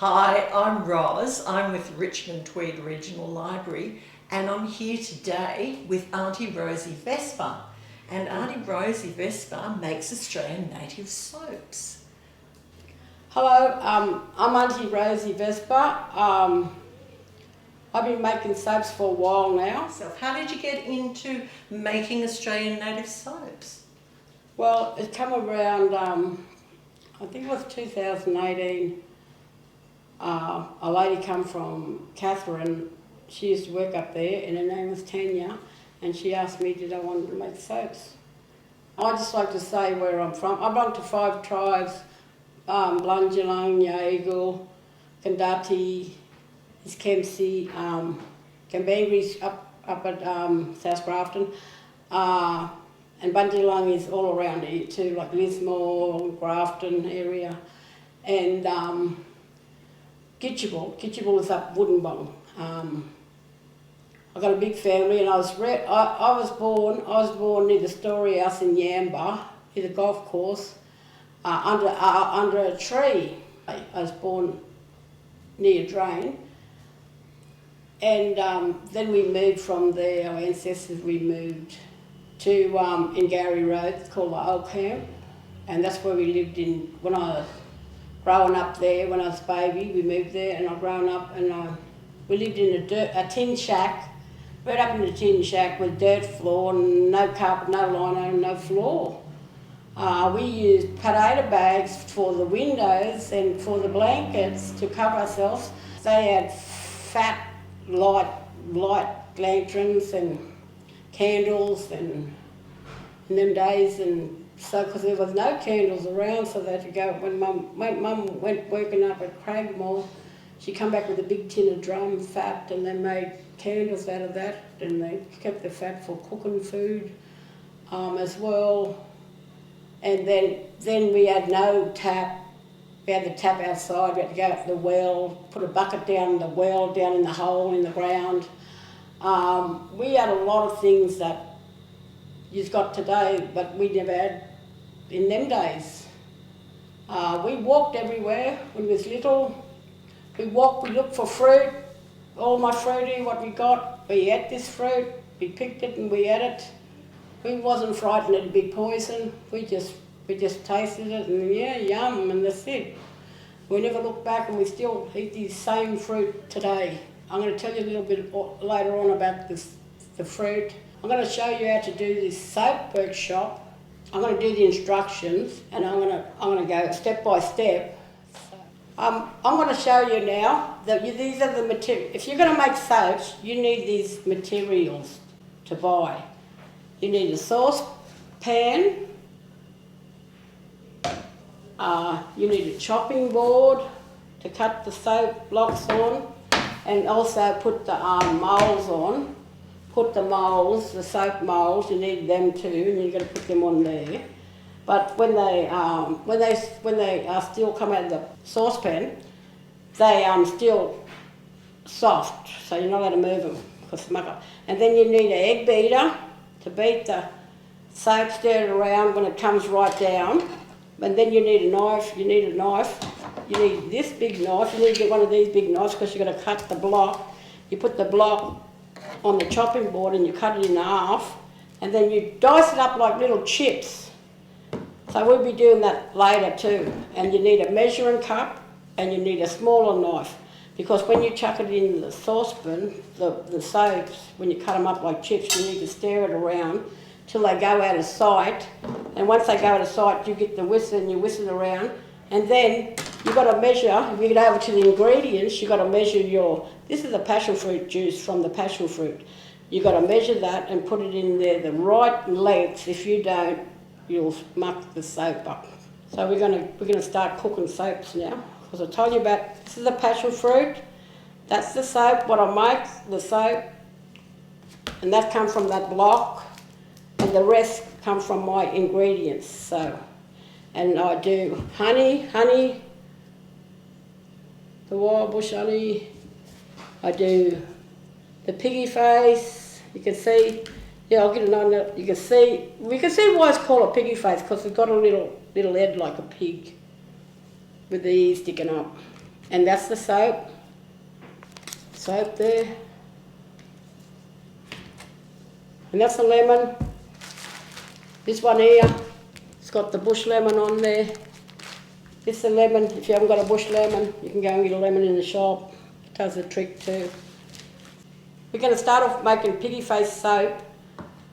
Hi, I'm Roz. I'm with Richmond Tweed Regional Library and I'm here today with Aunty Rosie Vespa. And Aunty Rosie Vespa makes Australian native soaps. Hello, I'm Aunty Rosie Vespa. I've been making soaps for a while now. So how did you get into making Australian native soaps? Well, it came around, I think it was 2018. A lady come from Catherine. She used to work up there and her name was Tanya, and she asked me did I want to make soaps. I just like to say where I'm from. I belong to 5 tribes, Blundjalung, Yaegal, Kandati, Iskemsi, Kambangri's up at South Grafton, and Bundjalung is all around here too, like Lismore, Grafton area, and Gitchable is up Woodinbong. I got a big family, and I was born near the Story House in Yamba, near the golf course, under a tree. I was born near a drain, and then we moved from there. Our ancestors we moved to in Gary Road. It's called the Old Camp, and that's where we lived in when I was growing up there. When I was a baby, we moved there, and I've grown up, and we lived in a tin shack. Right up in a tin shack with dirt floor, no carpet, no lino, no floor. We used potato bags for the windows and for the blankets to cover ourselves. They had fat, light lanterns and candles and in them days, and so because there was no candles around, so they had to go. When Mum went working up at Craigmore, she come back with a big tin of drum fat, and they made candles out of that, and they kept the fat for cooking food as well. And then we had no tap. We had the tap outside. We had to go up the well, put a bucket down the well, down in the hole in the ground. We had a lot of things that you've got today, but we never had in them days. We walked everywhere when we was little. We walked, we looked for fruit, all my fruity, what we got. We ate this fruit, we picked it and we ate it. We wasn't frightened it'd be poison. We just tasted it and yeah, yum, and that's it. We never looked back, and we still eat these same fruit today. I'm going to tell you a little bit later on about the fruit. I'm going to show you how to do this soap workshop. I'm going to do the instructions, and I'm going to go step by step. I'm going to show you now that these are the materials. If you're going to make soaps, you need these materials to buy. You need a saucepan, you need a chopping board to cut the soap blocks on, and also put the moulds on. Put the moulds, the soap moulds, you need them too, and you've got to put them on there. But when they still come out of the saucepan, they still soft, so you're not allowed to move them because they muck up. And then you need an egg beater to beat the soap, stir it around when it comes right down. And then you need a knife. You need this big knife. You need to get one of these big knives because you're going to cut the block. You put the block on the chopping board and you cut it in half, and then you dice it up like little chips. So we'll be doing that later too. And you need a measuring cup and you need a smaller knife, because when you chuck it in the saucepan, the soaps, when you cut them up like chips, you need to stir it around till they go out of sight. And once they go out of sight, you get the whistle and you whistle around. And then you've got to measure, if you get over to the ingredients, you've got to measure this is the passionfruit juice from the passionfruit. You've got to measure that and put it in there the right length. If you don't, you'll muck the soap up. So we're gonna start cooking soaps now. Because I told you about, this is the passionfruit, that's the soap, what I make, the soap, and that comes from that block, and the rest come from my ingredients. So, and I do honey, the wild bush honey, I do the Piggy Face, you can see. Yeah, I'll get another. We can see why it's called a Piggy Face, because it's got a little head like a pig with the ears sticking up. And that's the soap. Soap there. And that's the lemon. This one here, it's got the bush lemon on there. This is a lemon. If you haven't got a bush lemon, you can go and get a lemon in the shop. It does the trick too. We're going to start off making Piggy Face soap.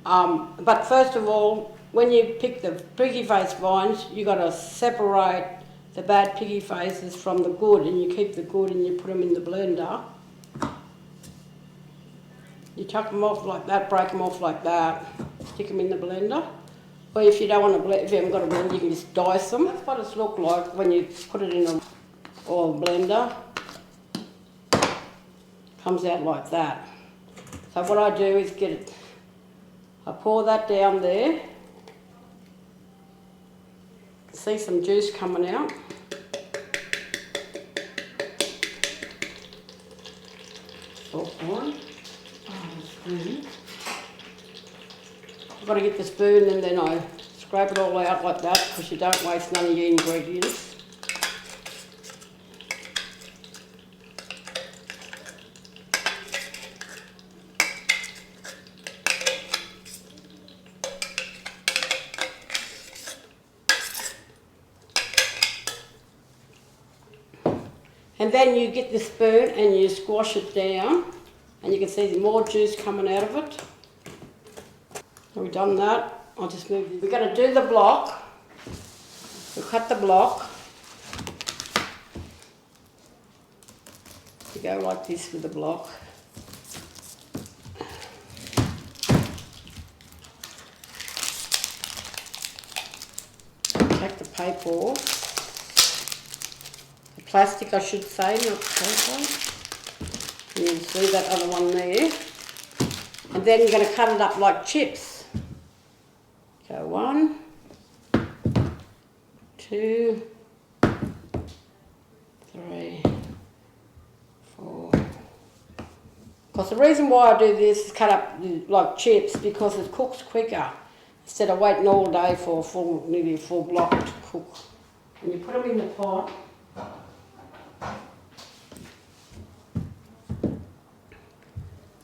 But first of all, when you pick the Piggy Face vines, you got to separate the bad Piggy Faces from the good, and you keep the good and you put them in the blender. You chuck them off like that, break them off like that, stick them in the blender. Or if you don't want to blend, if you haven't got a blender, you can just dice them. That's what it's look like when you put it in a oil blender. Comes out like that. So what I do is get it, I pour that down there. See some juice coming out. Saucepan. I've got to get the spoon and then I scrape it all out like that because you don't waste none of your ingredients. And then you get the spoon and you squash it down and you can see more juice coming out of it. So we've done that. I'll just move this. We're going to do the block. We'll cut the block. You go like this with the block. Take the paper off. Plastic, I should say, not paper. And you can see that other one there. And then you're going to cut it up like chips. So 1, 2, 3, 4. Because the reason why I do this is cut up like chips because it cooks quicker instead of waiting all day for nearly a full block to cook. And you put them in the pot.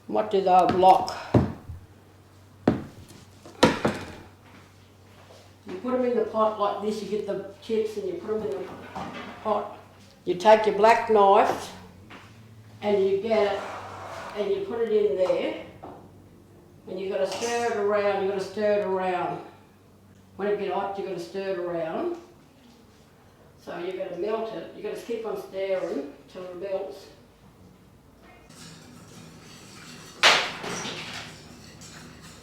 What do they block? You put them in the pot like this, you get the chips and you put them in the pot. You take your black knife and you get it and you put it in there and you've got to stir it around, you've got to stir it around. When it gets hot, you've got to stir it around. So you've got to melt it, you've got to keep on stirring till it melts.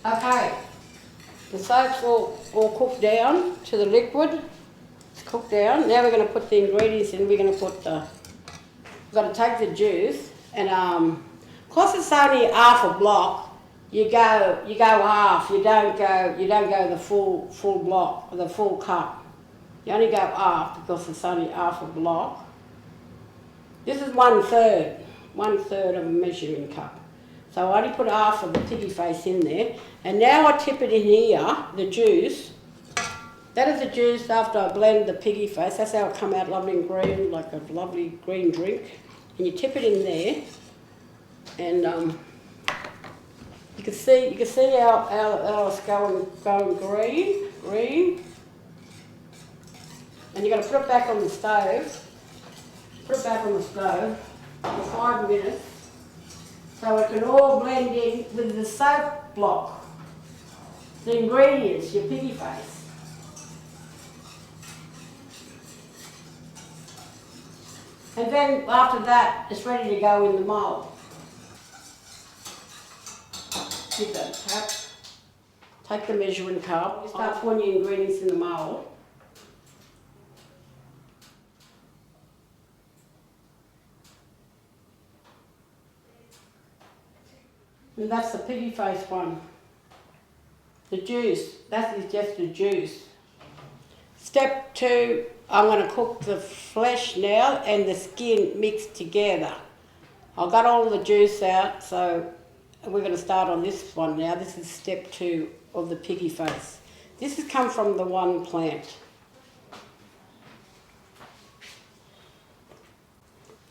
Okay, the soap's all cooked down to the liquid. It's cooked down. Now we're going to put the ingredients in. We're going to put we've got to take the juice and because it's only half a block, you go half. You don't go the full block or the full cup. You only go half because it's only half a block. This is 1/3 of a measuring cup. So I only put half of the Piggy Face in there. And now I tip it in here, the juice. That is the juice after I blend the Piggy Face. That's how it come out lovely and green, like a lovely green drink. And you tip it in there. And you can see how it's going green. And you're going to put it back on the stove. Put it back on the stove for 5 minutes. So it can all blend in with the soap block. The ingredients, your Piggy Face. And then after that, it's ready to go in the mould. Give that a tap. Take the measuring cup. Start putting your ingredients in the mould. And that's the Piggy Face one. The juice, that is just the juice. Step 2, I'm going to cook the flesh now and the skin mixed together. I've got all the juice out, so we're going to start on this one now. This is step 2 of the Piggy Face. This has come from the one plant.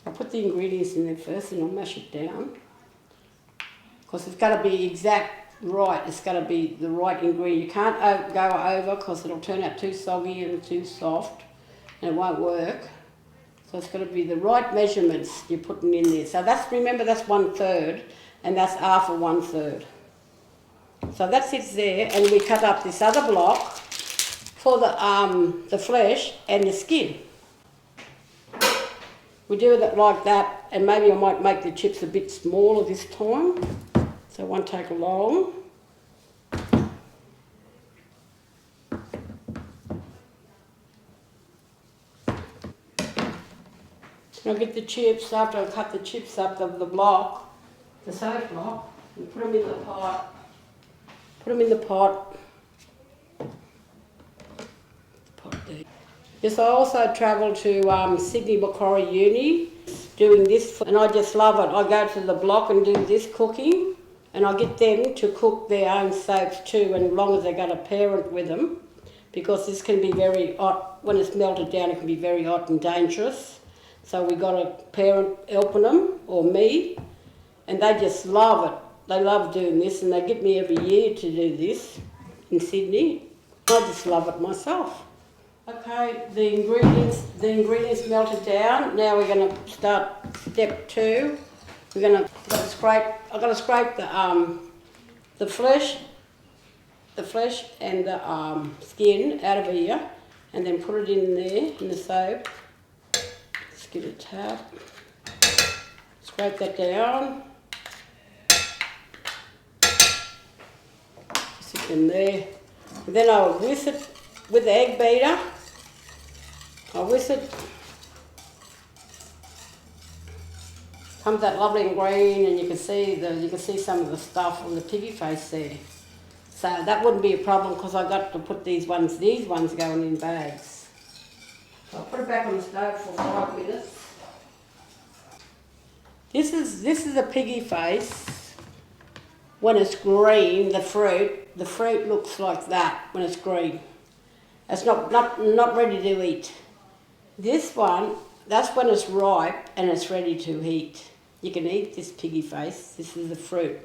I'll put the ingredients in there first and I'll mash it down. Because it's got to be exact right. It's got to be the right ingredient. You can't go over because it'll turn out too soggy and too soft and it won't work. So it's got to be the right measurements you're putting in there. So remember that's 1/3 and that's half of 1/3. So that sits there and we cut up this other block for the flesh and the skin. We do it like that, and maybe I might make the chips a bit smaller this time, so it won't take long. I'll get the chips, after I cut the chips up of the block, the soap block, and put them in the pot. Put them in the pot. Yes, I also travelled to Sydney Macquarie Uni doing this, and I just love it. I go to the block and do this cooking, and I get them to cook their own soaps too, and as long as they got a parent with them, because this can be very hot. When it's melted down, it can be very hot and dangerous. So we got a parent helping them, or me, and they just love it. They love doing this, and they get me every year to do this in Sydney. I just love it myself. Okay, the ingredients melted down. Now we're going to start step 2. We're going to scrape. I've got to scrape the flesh and the skin out of here, and then put it in there in the soap. Just give it a tap. Scrape that down. Stick them there. And then I'll whisk it with the egg beater. I'll whisk it. Comes that lovely and green, and you can see some of the stuff on the piggy face there. So that wouldn't be a problem because I got to put these ones going in bags. So I'll put it back on the stove for 5 minutes. This is a piggy face. When it's green, the fruit looks like that when it's green. It's not ready to eat. This one, that's when it's ripe and it's ready to eat. You can eat this piggy face. This is the fruit.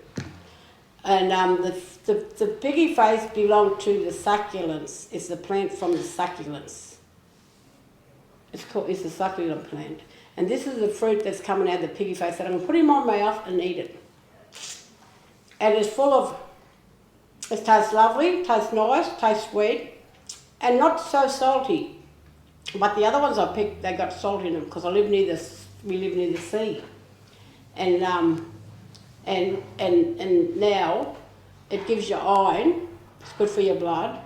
And the piggy face belongs to the succulents. It's the plant from the succulents. It's a succulent plant. And this is the fruit that's coming out of the piggy face that I'm going to put in my mouth and eat it. And it's full of, it tastes lovely, tastes nice, tastes sweet, and not so salty. But the other ones I picked, they got salt in them because we live near the sea. And now it gives you iron. It's good for your blood.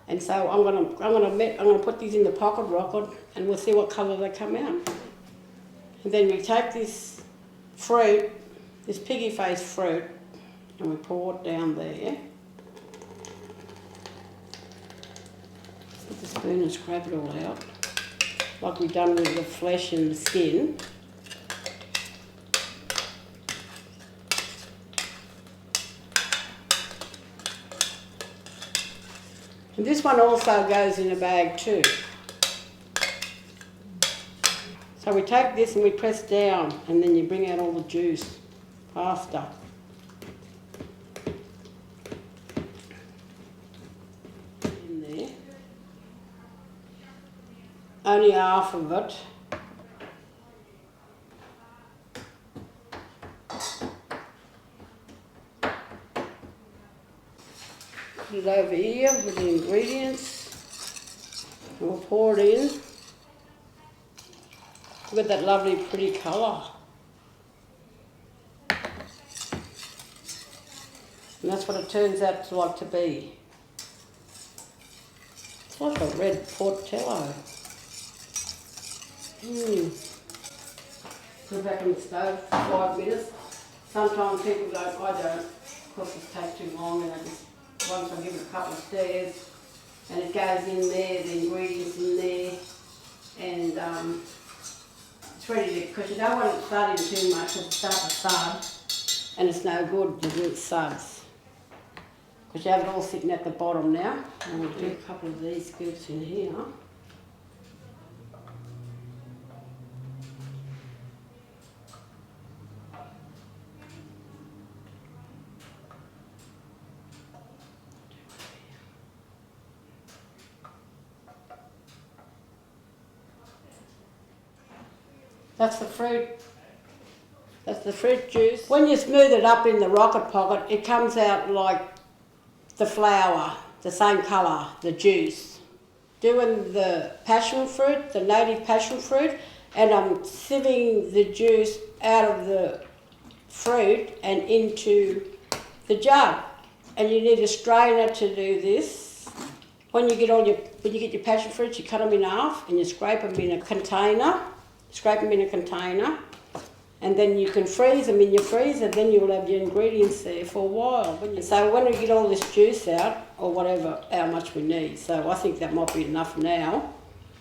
And so I'm gonna put these in the pocket rocket, and we'll see what colour they come out. And then we take this fruit, this piggy face fruit, and we pour it down there. Put the spoon and scrape it all out, like we've done with the flesh and the skin. And this one also goes in a bag too. So we take this and we press down, and then you bring out all the juice faster. In there. Only half of it. Put it over here with the ingredients, and we'll pour it in. Look at that lovely pretty colour. And that's what it turns out to like to be. It's like a red portello. Put it back on the stove for 5 minutes. Sometimes people don't, I don't, because it takes too long, and once I give it a couple of stirrs, and it goes in there, the ingredients in there, and it's ready to, because you don't want it sudding too much, because it starts to sud, and it's no good to do it suds. Because you have it all sitting at the bottom now. And we'll do a couple of these scoops in here. That's the fruit. That's the fruit juice. When you smooth it up in the rocket pocket, it comes out like the flour, the same colour, the juice. Doing the passion fruit, the native passion fruit, and I'm sieving the juice out of the fruit and into the jug. And you need a strainer to do this. When you get your passion fruits, you cut them in half and you scrape them in a container. And then you can freeze them in your freezer, then you'll have your ingredients there for a while. So when we get all this juice out, or whatever, how much we need, so I think that might be enough now.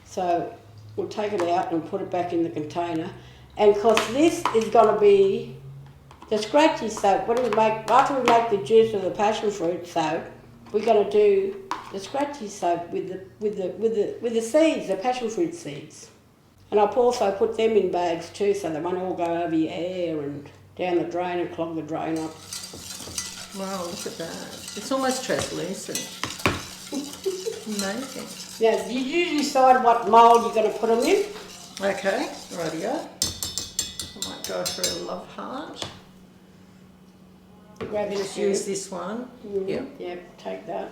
So we'll take it out and put it back in the container. And because this is going to be the scratchy soap. After we make the juice of the passion fruit soap, we're going to do the scratchy soap with the seeds, the passion fruit seeds. And I'll also put them in bags too, so they won't all go over your hair and down the drain and clog the drain up. Wow, look at that. It's almost translucent. Amazing. Now, you decide what mould you're going to put them in. Okay, rightio. I might go for a love heart. Grab this. Just use this one. Yep. Yep, take that.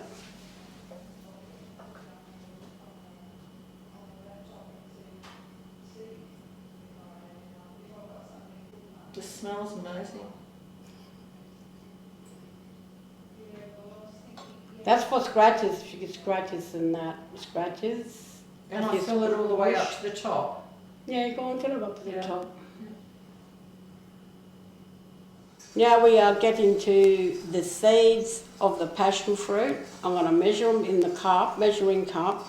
This smells amazing. That's for scratches. If you get scratches and that, scratches. And I fill it all the way up to the top. Yeah, you go and fill it up to the top. Now we are getting to the seeds of the passion fruit. I'm going to measure them in the cup, measuring cup.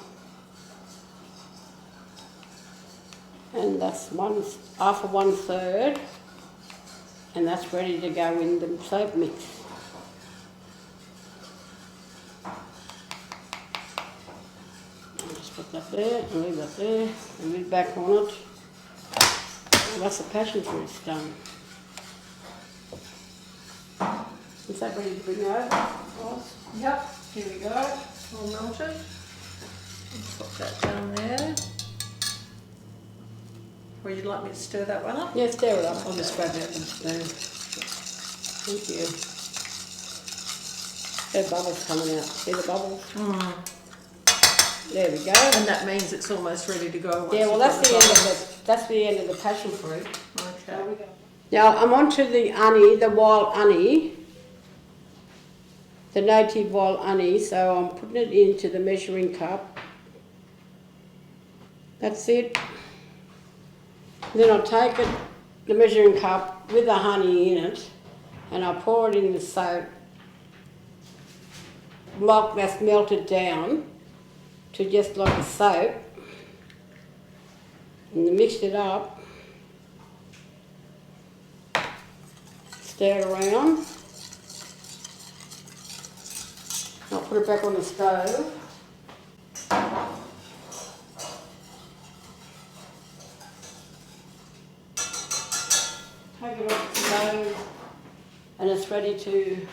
And that's half of 1/3. And that's ready to go in the soap mix. I'll just put that there and leave that there and lid back on it. And that's the passion fruit done. Is that ready to bring out? Yep, here we go. All melted. Put that down there. Or you'd like me to stir that one up? Yeah, stir it up. I'll just grab that and stir. Thank you. There are bubbles coming out. See the bubbles? There we go. And that means it's almost ready to go. Yeah, well that's the end of the passion fruit. Okay. Now I'm on to the honey, the wild honey. The native wild honey, so I'm putting it into the measuring cup. That's it. Then I'll take it, the measuring cup with the honey in it, and I'll pour it in the soap. Block that's melted down to just like a soap. And then mix it up. Stir it around. I'll put it back on the stove. Take it off the stove and it's ready to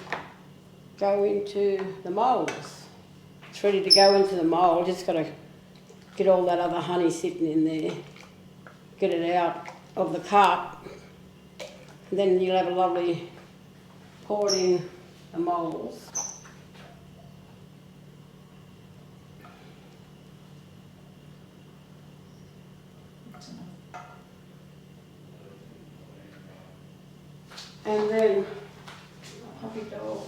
go into the moulds. It's ready to go into the mould, just got to get all that other honey sitting in there, get it out of the cup, and then you'll have a lovely pour it in the moulds. And then, puppy dog.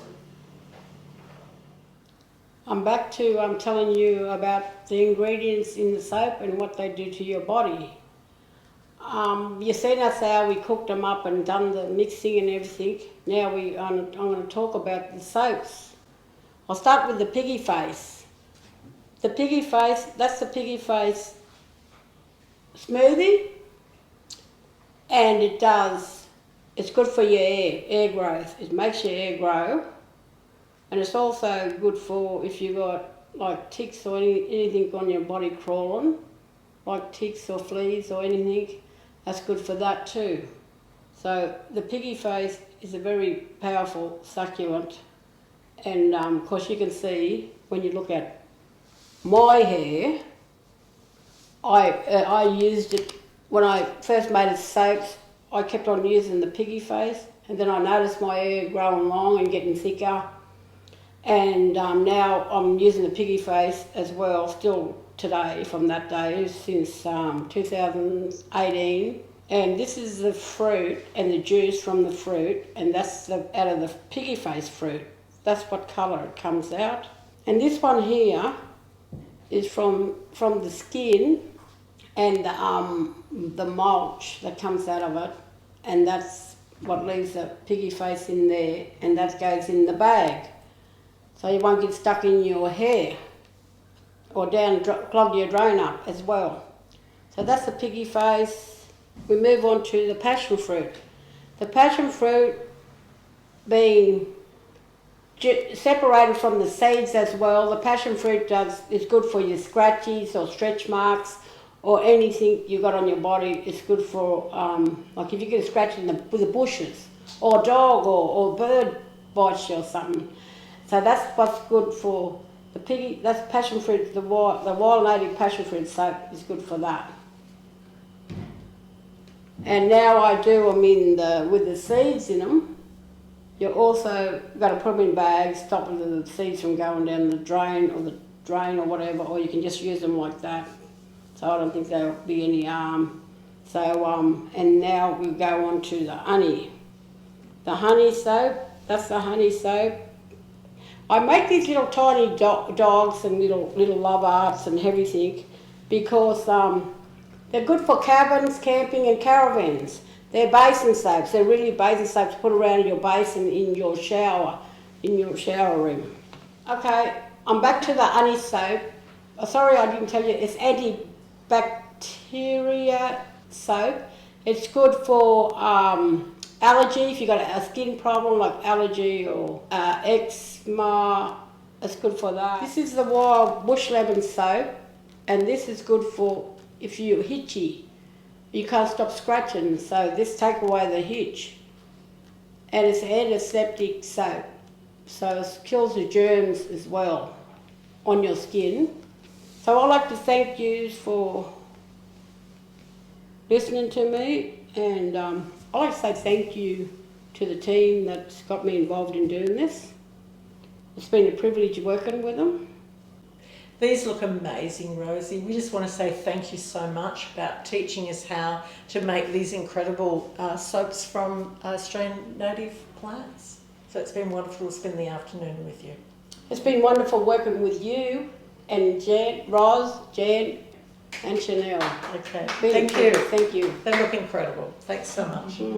I'm back to telling you about the ingredients in the soap and what they do to your body. You've seen us how we cooked them up and done the mixing and everything. Now I'm going to talk about the soaps. I'll start with the Piggy Face. The Piggy Face, that's the Piggy Face smoothie, and it's good for your hair growth. It makes your hair grow, and it's also good for if you got like ticks or anything on your body crawling, like ticks or fleas or anything. That's good for that too. So the Piggy Face is a very powerful succulent, and of course you can see when you look at my hair, I used it when I first made the soaps, I kept on using the Piggy Face, and then I noticed my hair growing long and getting thicker. And now I'm using the Piggy Face as well, still today, from that day, since 2018. And this is the fruit and the juice from the fruit, and that's out of the Piggy Face fruit. That's what colour it comes out. And this one here is from the skin and the mulch that comes out of it, and that's what leaves the Piggy Face in there, and that goes in the bag. So you won't get stuck in your hair or clog your drain up as well. So that's the Piggy Face. We move on to the Passionfruit. The Passionfruit being separated from the seeds as well. The Passionfruit is good for your scratches or stretch marks or anything you got on your body. It's good for, like if you get a scratch with the bushes, or a dog or bird bites you or something. So that's what's good for the piggy. That's Passionfruit. The wild native Passionfruit soap is good for that. And now I do them with the seeds in them. You also got to put them in bags, stop the seeds from going down the drain or whatever, or you can just use them like that. So I don't think there'll be any harm. So and now we go on to the honey. The honey soap. That's the honey soap. I make these little tiny dogs and little love arts and everything because they're good for cabins, camping and caravans. They're basin soaps. They're really basin soaps to put around your basin in your shower room. Okay, I'm back to the honey soap. Sorry I didn't tell you, it's antibacteria soap. It's good for allergy, if you've got a skin problem like allergy or eczema, it's good for that. This is the wild bush lemon soap, and this is good for if you're hitchy. You can't stop scratching, so this takes away the hitch. And it's antiseptic soap, so it kills the germs as well on your skin. So I'd like to thank you for listening to me, and I'd like to say thank you to the team that's got me involved in doing this. It's been a privilege working with them. These look amazing, Rosie. We just want to say thank you so much about teaching us how to make these incredible soaps from Australian native plants. So it's been wonderful to spend the afternoon with you. It's been wonderful working with you and Jan, and Chanel. Okay, Thank you. They look incredible. Thanks so much.